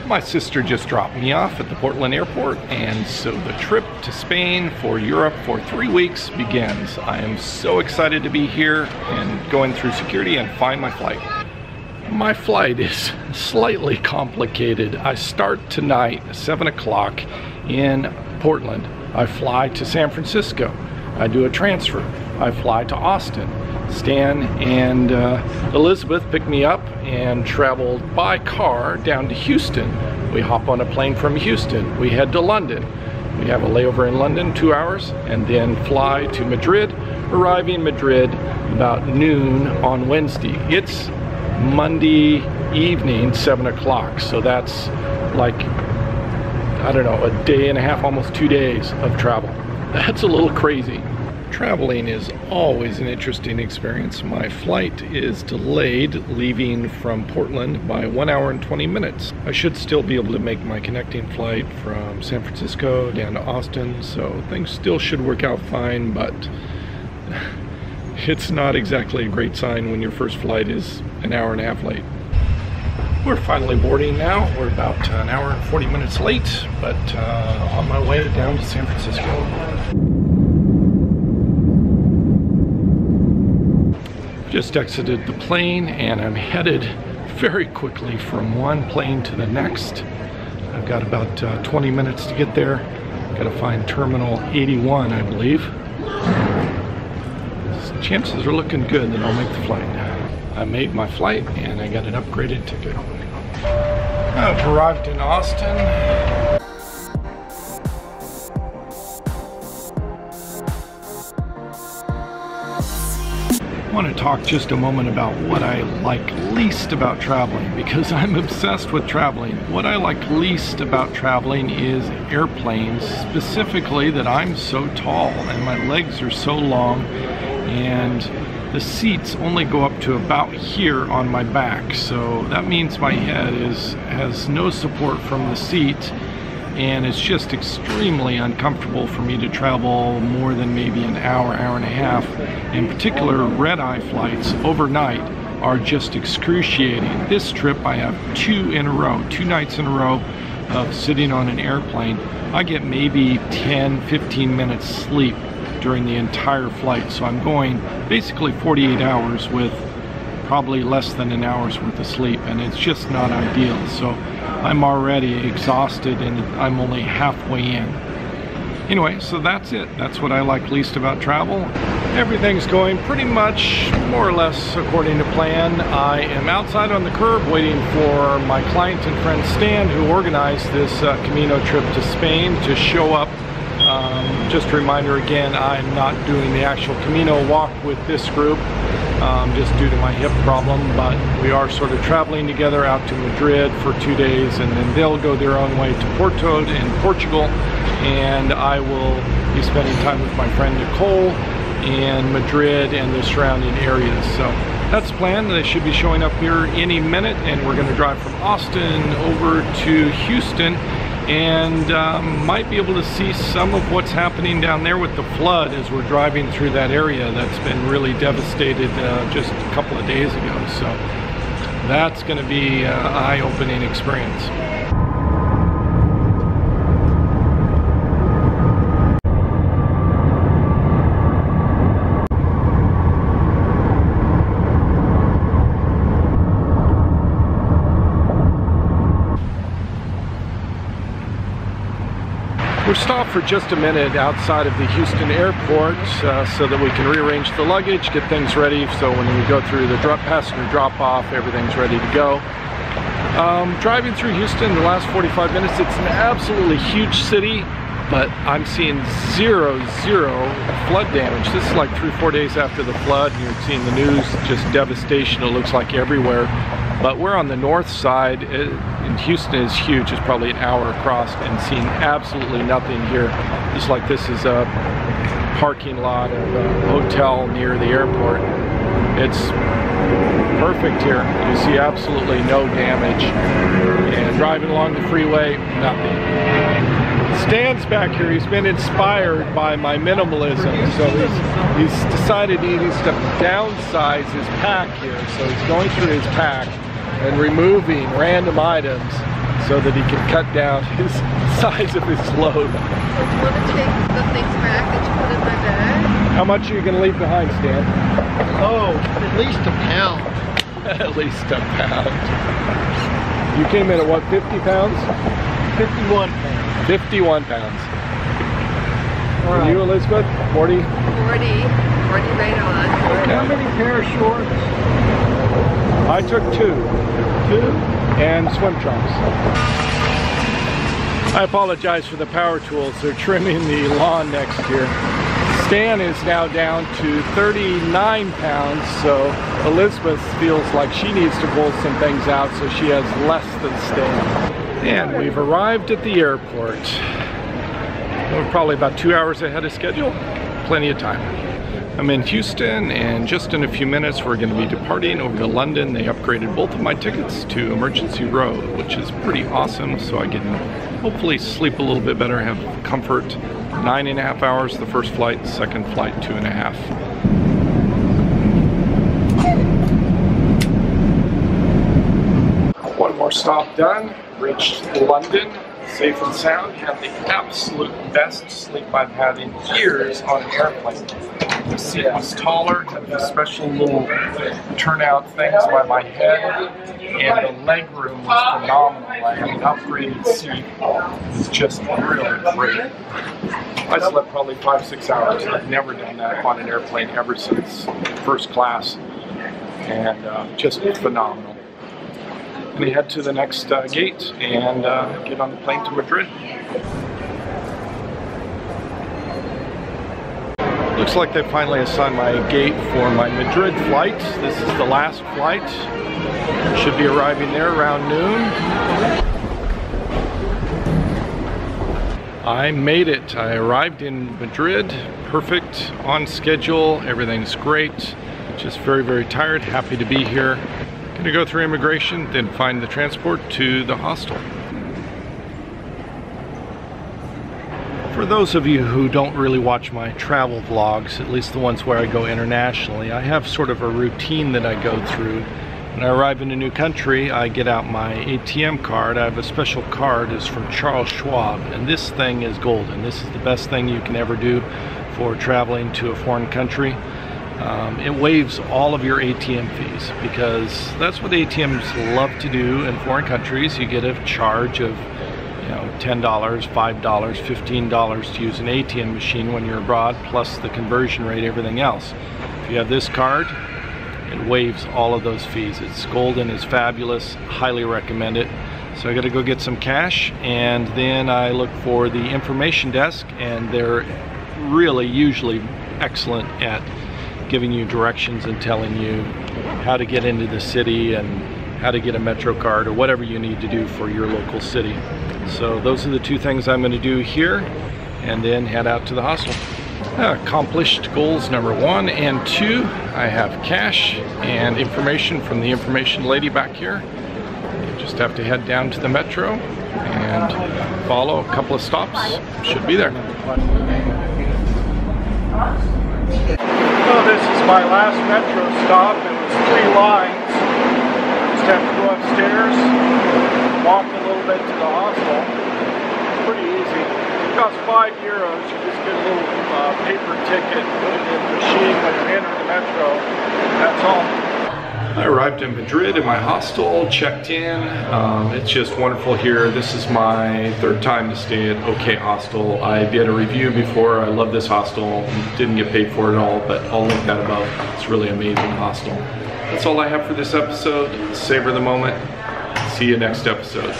My sister just dropped me off at the Portland airport, and so the trip to Spain for Europe for 3 weeks begins. I am so excited to be here and going through security and find my flight. My flight is slightly complicated. I start tonight at 7 o'clock in Portland. I fly to San Francisco. I do a transfer. I fly to Austin. Stan and Elizabeth picked me up and traveled by car down to Houston. We hop on a plane from Houston. We head to London. We have a layover in London, 2 hours, and then fly to Madrid, arrive in Madrid about noon on Wednesday. It's Monday evening, 7 o'clock, so that's like, I don't know, a day and a half, almost 2 days of travel. That's a little crazy. Traveling is always an interesting experience. My flight is delayed leaving from Portland by 1 hour and 20 minutes. I should still be able to make my connecting flight from San Francisco down to Austin, so things still should work out fine, but it's not exactly a great sign when your first flight is an hour and a half late. We're finally boarding now. We're about an hour and 40 minutes late, but on my way down to San Francisco. Just exited the plane and I'm headed very quickly from one plane to the next. I've got about 20 minutes to get there. Got to find Terminal 81, I believe. Chances are looking good that I'll make the flight. I made my flight and I got an upgraded ticket. I've arrived in Austin. I want to talk just a moment about what I like least about traveling, because I'm obsessed with traveling. What I like least about traveling is airplanes, specifically that I'm so tall and my legs are so long and the seats only go up to about here on my back, so that means my head has no support from the seat, and it's just extremely uncomfortable for me to travel more than maybe an hour, hour and a half. In particular, red-eye flights overnight are just excruciating. This trip I have 2 nights in a row of sitting on an airplane. I get maybe 10-15 minutes sleep during the entire flight, so I'm going basically 48 hours with probably less than an hour's worth of sleep, and it's just not ideal. So I'm already exhausted and I'm only halfway in. Anyway, so that's it. That's what I like least about travel. Everything's going pretty much more or less according to plan. I am outside on the curb waiting for my client and friend Stan, who organized this Camino trip to Spain, to show up. Just a reminder again, I'm not doing the actual Camino walk with this group, just due to my hip problem, but we are sort of traveling together out to Madrid for 2 days, and then they'll go their own way to Porto in Portugal, and I will be spending time with my friend Nicole in Madrid and the surrounding areas. So that's the plan. They should be showing up here any minute, and we're going to drive from Austin over to Houston, and might be able to see some of what's happening down there with the flood as we're driving through that area that's been really devastated just a couple of days ago. So that's going to be an eye-opening experience. We're stopped for just a minute outside of the Houston airport so that we can rearrange the luggage, get things ready, so when we go through the passenger drop-off, everything's ready to go. Driving through Houston the last 45 minutes, it's an absolutely huge city, but I'm seeing zero flood damage. This is like 3-4 days after the flood, and you're seeing the news, just devastation, it looks like everywhere. But we're on the north side, and Houston is huge. It's probably an hour across, and seeing absolutely nothing here. Just like this is a parking lot of a hotel near the airport. It's perfect here. You see absolutely no damage. And driving along the freeway, nothing. Stan's back here. He's been inspired by my minimalism, so he's decided he needs to downsize his pack here. So he's going through his pack and removing random items so that he can cut down his size of his load. So do you want to take the things back that you put in my bag? How much are you going to leave behind, Stan? Oh, at least a pound. At least a pound. You came in at what, 50 pounds? 51 pounds. 51 pounds. All And right. you, Elizabeth? 40? 40 right on. Okay. How many pair of shorts? I took 2. 2? And swim trunks. I apologize for the power tools. They're trimming the lawn next here. Stan is now down to 39 pounds, so Elizabeth feels like she needs to pull some things out so she has less than Stan. And we've arrived at the airport. We're probably about 2 hours ahead of schedule. Plenty of time. I'm in Houston, and just in a few minutes we're going to be departing over to London. They upgraded both of my tickets to emergency row, which is pretty awesome, so I can hopefully sleep a little bit better, have comfort. 9.5 hours the first flight, second flight 2.5. One more stop done, reached London. Safe and sound, had the absolute best sleep I've had in years on an airplane. The seat was taller, had these special little turnout things by my head, and the leg room was phenomenal. I had an upgraded seat. It was just really great. I slept probably 5-6 hours. I've never done that on an airplane ever since first class, and just phenomenal. And we head to the next gate and get on the plane to Madrid. Looks like they finally assigned my gate for my Madrid flight. This is the last flight. Should be arriving there around noon. I made it. I arrived in Madrid. Perfect, on schedule. Everything's great. Just very, very tired. Happy to be here. Gonna go through immigration, then find the transport to the hostel. For those of you who don't really watch my travel vlogs, at least the ones where I go internationally, I have sort of a routine that I go through. When I arrive in a new country, I get out my ATM card. I have a special card, it's from Charles Schwab, and this thing is golden. This is the best thing you can ever do for traveling to a foreign country. It waives all of your ATM fees, because that's what ATMs love to do in foreign countries. You get a charge of, you know, $10, $5, $15 to use an ATM machine when you're abroad, plus the conversion rate, everything else. If you have this card, it waives all of those fees. It's golden, it's fabulous, highly recommend it. So I gotta go get some cash, and then I look for the information desk, and they're really usually excellent at giving you directions and telling you how to get into the city and how to get a Metro card or whatever you need to do for your local city. So those are the two things I'm going to do here, and then head out to the hostel. Accomplished goals number 1 and 2. I have cash and information from the information lady back here. You just have to head down to the Metro and follow a couple of stops. Should be there. So this is my last Metro stop. It was 3 lines. Just have to go upstairs, walk a little bit to the hostel. It's pretty easy. It costs €5. You just get a little paper ticket, put it in the machine when you enter the Metro. That's all. I arrived in Madrid in my hostel, checked in. It's just wonderful here. This is my 3rd time to stay at OK Hostel. I did a review before. I love this hostel. Didn't get paid for it at all, but I'll link that above. It's really amazing hostel. That's all I have for this episode. Savor the moment. See you next episode.